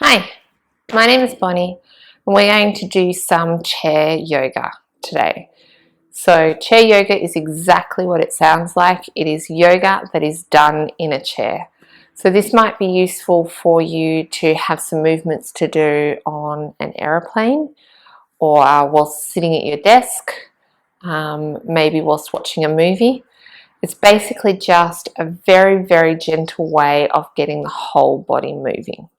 Hi, my name is Bonnie and we're going to do some chair yoga today. So chair yoga is exactly what it sounds like. It is yoga that is done in a chair. So this might be useful for you to have some movements to do on an aeroplane or whilst sitting at your desk, maybe whilst watching a movie. It's basically just a very, very gentle way of getting the whole body moving.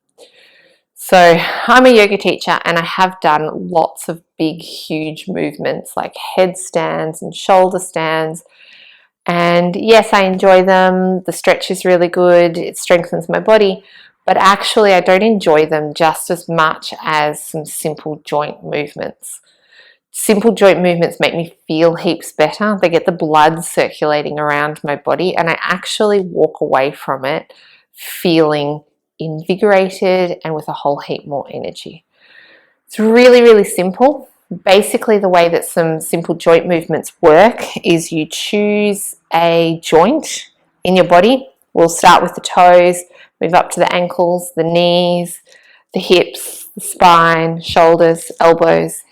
So I'm a yoga teacher and I have done lots of big, huge movements like headstands and shoulder stands. And yes, I enjoy them. The stretch is really good. It strengthens my body. But actually, I don't enjoy them just as much as some simple joint movements. Simple joint movements make me feel heaps better. They get the blood circulating around my body and I actually walk away from it feeling invigorated and with a whole heap more energy. It's really, really simple. Basically, the way that some simple joint movements work is you choose a joint in your body. We'll start with the toes, move up to the ankles, the knees, the hips, the spine, shoulders, elbows,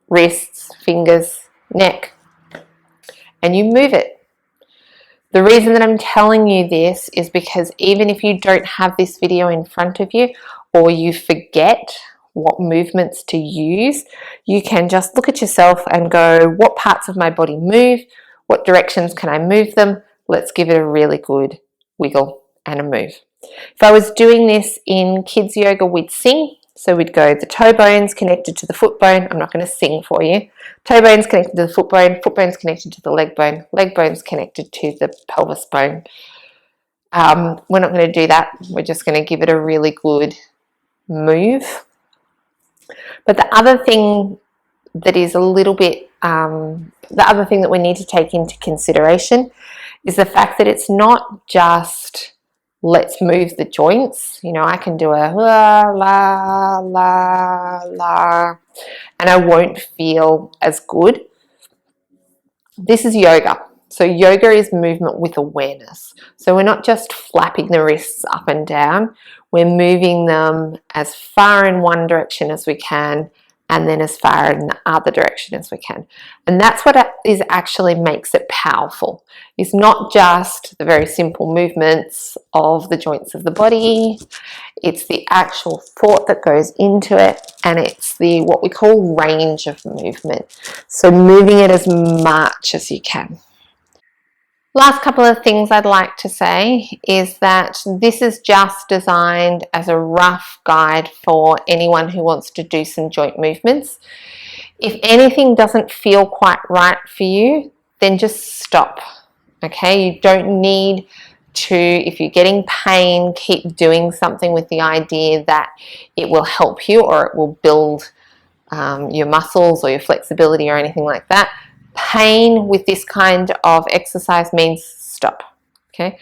wrists, fingers, neck, and you move it. The reason that I'm telling you this is because even if you don't have this video in front of you or you forget what movements to use, you can just look at yourself and go, what parts of my body move? What directions can I move them? Let's give it a really good wiggle and a move. If I was doing this in kids yoga, we'd sing. So we'd go the toe bones connected to the foot bone. I'm not going to sing for you. Toe bones connected to the foot bones connected to the leg bones connected to the pelvis bone. We're not going to do that. We're just going to give it a really good move. But the other thing that is a little bit, the other thing that we need to take into consideration is the fact that it's not just let's move the joints. You know, I can do a la, la, la, la, and I won't feel as good. This is yoga. So yoga is movement with awareness. So we're not just flapping the wrists up and down. We're moving them as far in one direction as we can and then as far in the other direction as we can. And that's what is actually makes it powerful. It's not just the very simple movements of the joints of the body. It's the actual thought that goes into it, and it's the what we call range of movement. So moving it as much as you can. Last couple of things I'd like to say is that this is just designed as a rough guide for anyone who wants to do some joint movements. If anything doesn't feel quite right for you, then just stop, okay? You don't need to, if you're getting pain, keep doing something with the idea that it will help you or it will build your muscles or your flexibility or anything like that. Pain with this kind of exercise means stop, okay?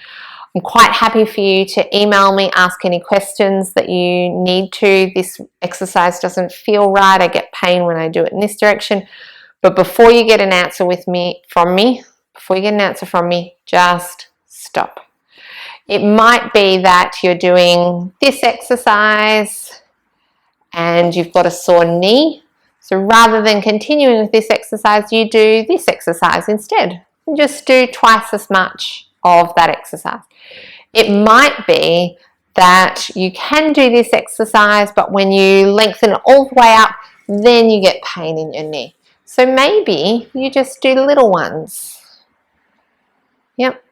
I'm quite happy for you to email me, ask any questions that you need to. This exercise doesn't feel right. I get pain when I do it in this direction. But before you get an answer from me, just stop. It might be that you're doing this exercise and you've got a sore knee. So rather than continuing with this exercise, you do this exercise instead. And just do twice as much of that exercise. It might be that you can do this exercise, but when you lengthen it all the way up, then you get pain in your knee. So maybe you just do little ones. Yep.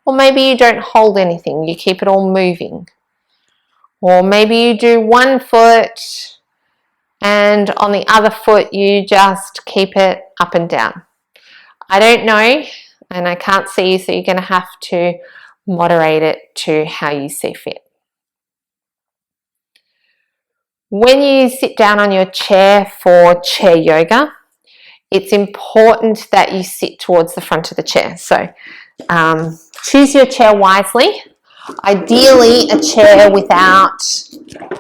Or maybe you don't hold anything, you keep it all moving. Or maybe you do one foot and on the other foot you just keep it up and down. I don't know and I can't see you, so you're going to have to moderate it to how you see fit. When you sit down on your chair for chair yoga, it's important that you sit towards the front of the chair. So choose your chair wisely. Ideally, a chair without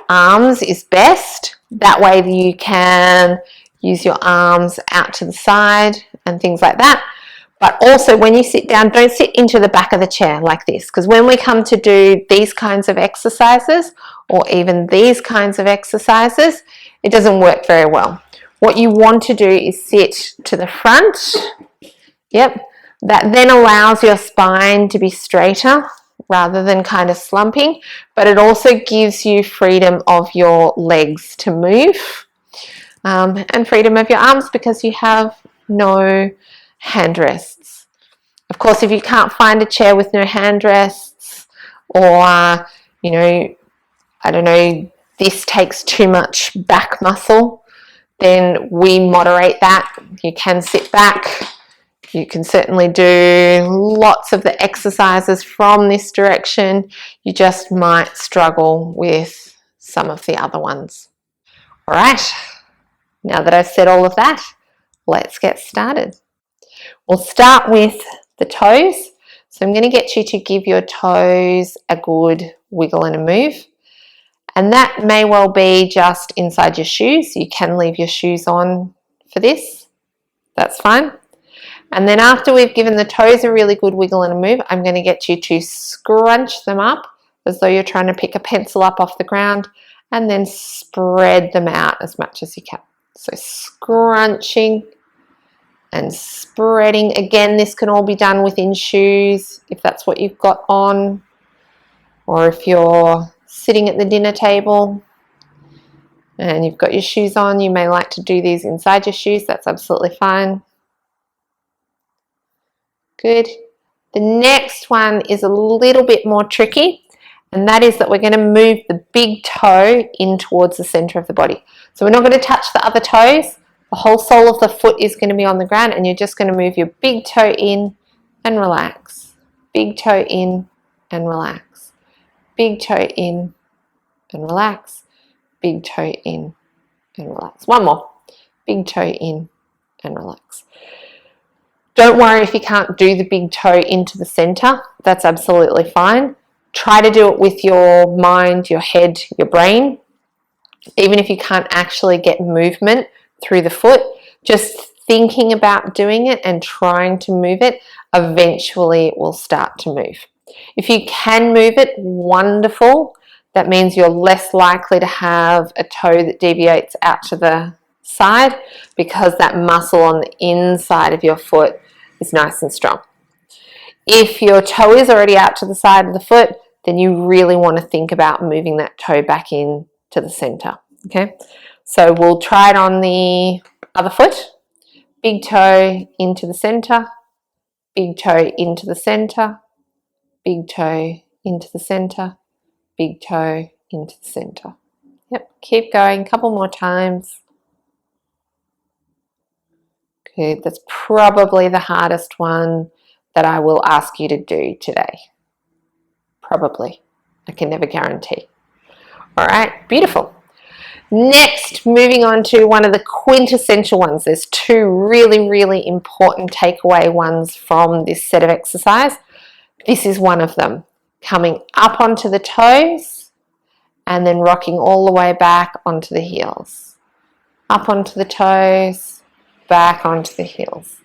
arms is best. That way you can use your arms out to the side and things like that. But also when you sit down, don't sit into the back of the chair like this, because when we come to do these kinds of exercises, or even these kinds of exercises, it doesn't work very well. What you want to do is sit to the front. Yep. That then allows your spine to be straighter rather than kind of slumping, but it also gives you freedom of your legs to move, and freedom of your arms because you have no hand rests. Of course, if you can't find a chair with no hand rests, or, you know, I don't know, this takes too much back muscle, then we moderate that. You can sit back. You can certainly do lots of the exercises from this direction. You just might struggle with some of the other ones. All right, now that I've said all of that, let's get started. We'll start with the toes. So I'm going to get you to give your toes a good wiggle and a move. And that may well be just inside your shoes. You can leave your shoes on for this. That's fine. And then after we've given the toes a really good wiggle and a move, I'm going to get you to scrunch them up as though you're trying to pick a pencil up off the ground, and then spread them out as much as you can. So scrunching and spreading. Again, this can all be done within shoes if that's what you've got on, or if you're sitting at the dinner table and you've got your shoes on, you may like to do these inside your shoes. That's absolutely fine. Good. The next one is a little bit more tricky, and that is that we're going to move the big toe in towards the center of the body. So we're not going to touch the other toes. The whole sole of the foot is going to be on the ground, and you're just going to move your big toe in and relax. Big toe in and relax. Big toe in and relax. Big toe in and relax. One more. Big toe in and relax. Don't worry if you can't do the big toe into the center. That's absolutely fine. Try to do it with your mind, your head, your brain. Even if you can't actually get movement through the foot, just thinking about doing it and trying to move it, eventually it will start to move. If you can move it, wonderful. That means you're less likely to have a toe that deviates out to the side, because that muscle on the inside of your foot is nice and strong. If your toe is already out to the side of the foot, then you really want to think about moving that toe back in to the center. Okay, so we'll try it on the other foot. Big toe into the center, big toe into the center, big toe into the center, big toe into the center. Yep, keep going, a couple more times. Good, that's probably the hardest one that I will ask you to do today. Probably. I can never guarantee. All right, beautiful. Next, moving on to one of the quintessential ones. There's two really, really important takeaway ones from this set of exercise. This is one of them. Coming up onto the toes and then rocking all the way back onto the heels. Up onto the toes, back onto the heels.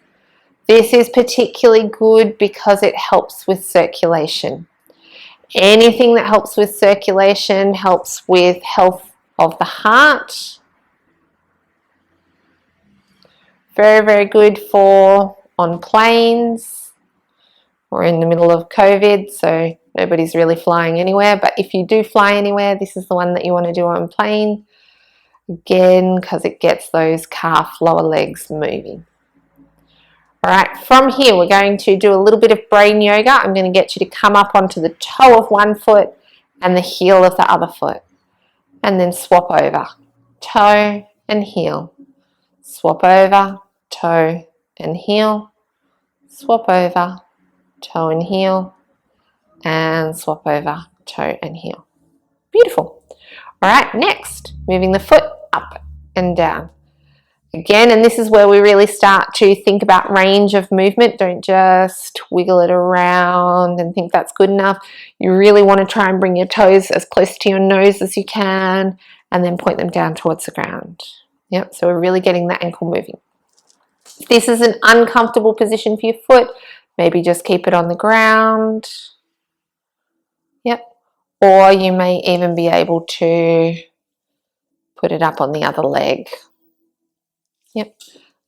This is particularly good because it helps with circulation. Anything that helps with circulation helps with health of the heart. Very, very good for on planes. We're in the middle of COVID, so nobody's really flying anywhere. But if you do fly anywhere, this is the one that you want to do on plane. Again, because it gets those calf lower legs moving. All right, from here, we're going to do a little bit of brain yoga. I'm going to get you to come up onto the toe of one foot and the heel of the other foot. And then swap over. Toe and heel. Swap over, toe and heel. Swap over, toe and heel. And swap over, toe and heel. Beautiful. All right, next, moving the foot up and down. Again, and this is where we really start to think about range of movement. Don't just wiggle it around and think that's good enough. You really want to try and bring your toes as close to your nose as you can, and then point them down towards the ground. Yep, so we're really getting that ankle moving. If this is an uncomfortable position for your foot, maybe just keep it on the ground. Yep. or you may even be able to put it up on the other leg. Yep.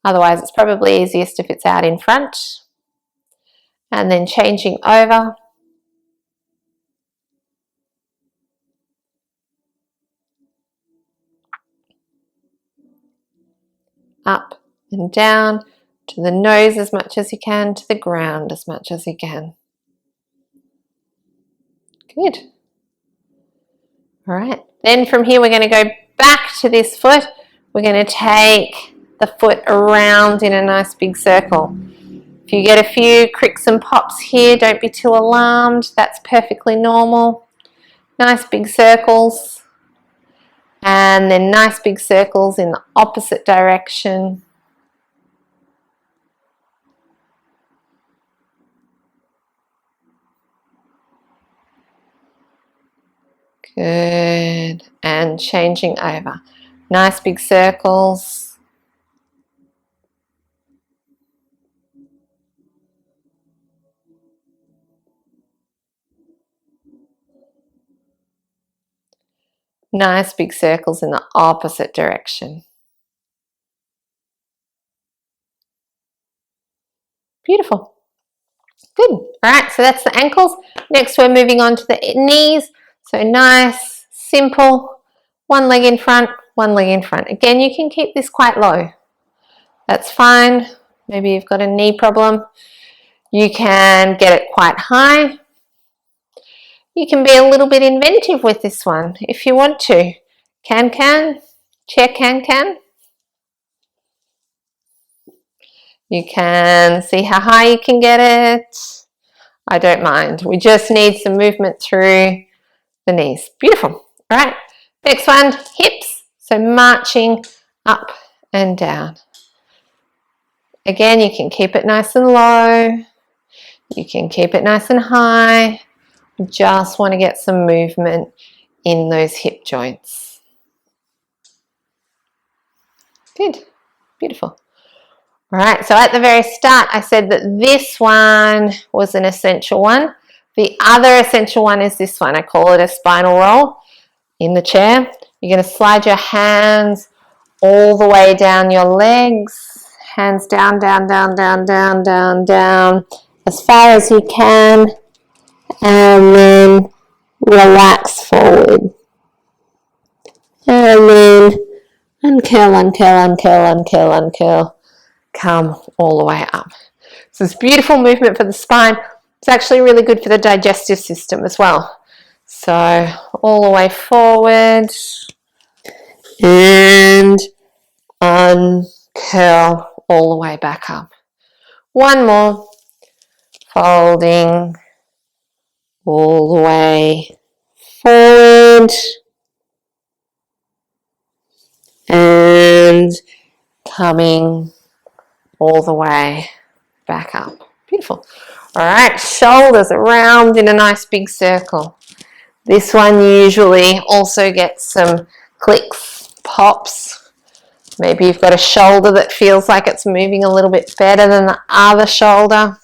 Otherwise, it's probably easiest if it's out in front. And then changing over. Up and down, to the nose as much as you can, to the ground as much as you can. Good. All right. Then from here, we're going to go back to this foot. We're going to take the foot around in a nice big circle. If you get a few cricks and pops here, don't be too alarmed. That's perfectly normal. Nice big circles. And then nice big circles in the opposite direction. Good. And changing over. Nice big circles. Nice big circles in the opposite direction. Beautiful. Good. All right, so that's the ankles. Next, we're moving on to the knees. So nice, simple, one leg in front, one leg in front. Again, you can keep this quite low. That's fine. Maybe you've got a knee problem. You can get it quite high. You can be a little bit inventive with this one if you want to. Can, chair can. You can see how high you can get it. I don't mind. We just need some movement through the knees. Beautiful. All right. Next one, hips. So marching up and down. Again, you can keep it nice and low. You can keep it nice and high. You just want to get some movement in those hip joints. Good. Beautiful. All right, so at the very start, I said that this one was an essential one. The other essential one is this one. I call it a spinal roll in the chair. You're going to slide your hands all the way down your legs. Hands down, down, down, down, down, down, down, as far as you can. And then relax forward. And then uncurl, uncurl, uncurl, uncurl, uncurl. Come all the way up. So it's beautiful movement for the spine. It's actually really good for the digestive system as well. So all the way forward and uncurl all the way back up. One more. Folding all the way forward and coming all the way back up. Beautiful. All right, shoulders around in a nice big circle. This one usually also gets some clicks, pops. Maybe you've got a shoulder that feels like it's moving a little bit better than the other shoulder.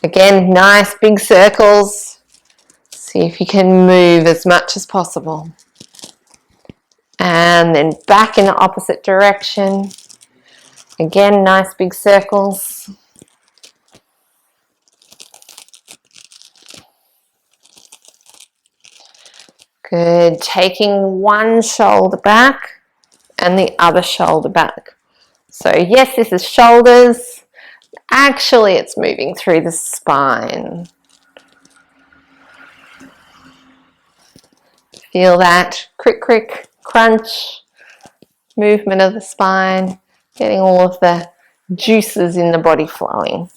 Again, nice big circles. See if you can move as much as possible. And then back in the opposite direction. Again, nice big circles. Good. Taking one shoulder back and the other shoulder back. So yes, this is shoulders. Actually, it's moving through the spine. Feel that crick, crick, crunch movement of the spine, getting all of the juices in the body flowing.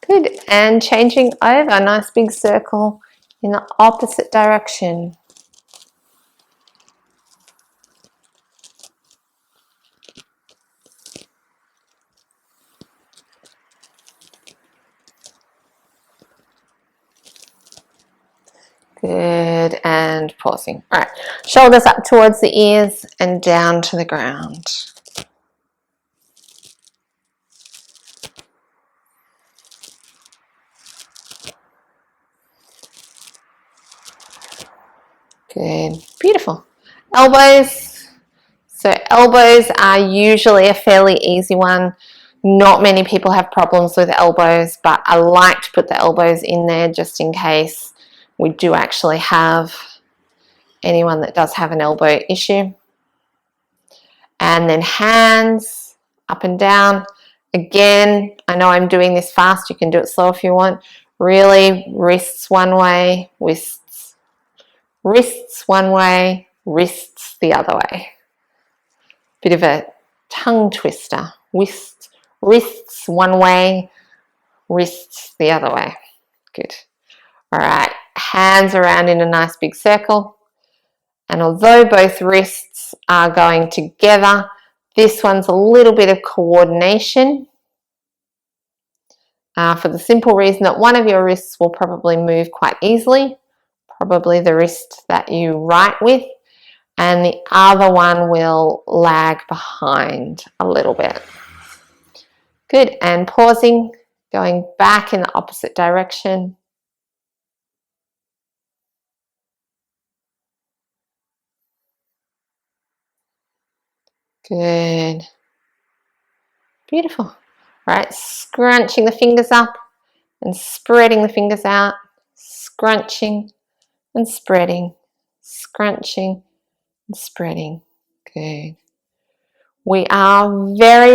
Good. And changing over, a nice big circle in the opposite direction. Good, and pausing. All right, shoulders up towards the ears and down to the ground. Good. Beautiful. Elbows. So elbows are usually a fairly easy one. Not many people have problems with elbows, but I like to put the elbows in there just in case we do actually have anyone that does have an elbow issue. And then hands up and down. Again, I know I'm doing this fast. You can do it slow if you want. Really, wrists one way, wrists one way, wrists the other way. Bit of a tongue twister. Wrists one way, wrists the other way. Good. All right, hands around in a nice big circle. And although both wrists are going together, this one's a little bit of coordination for the simple reason that one of your wrists will probably move quite easily, probably the wrist that you write with, and the other one will lag behind a little bit. Good, and pausing, going back in the opposite direction. Good. Beautiful. All right, scrunching the fingers up and spreading the fingers out, scrunching and spreading, scrunching and spreading. Good. We are very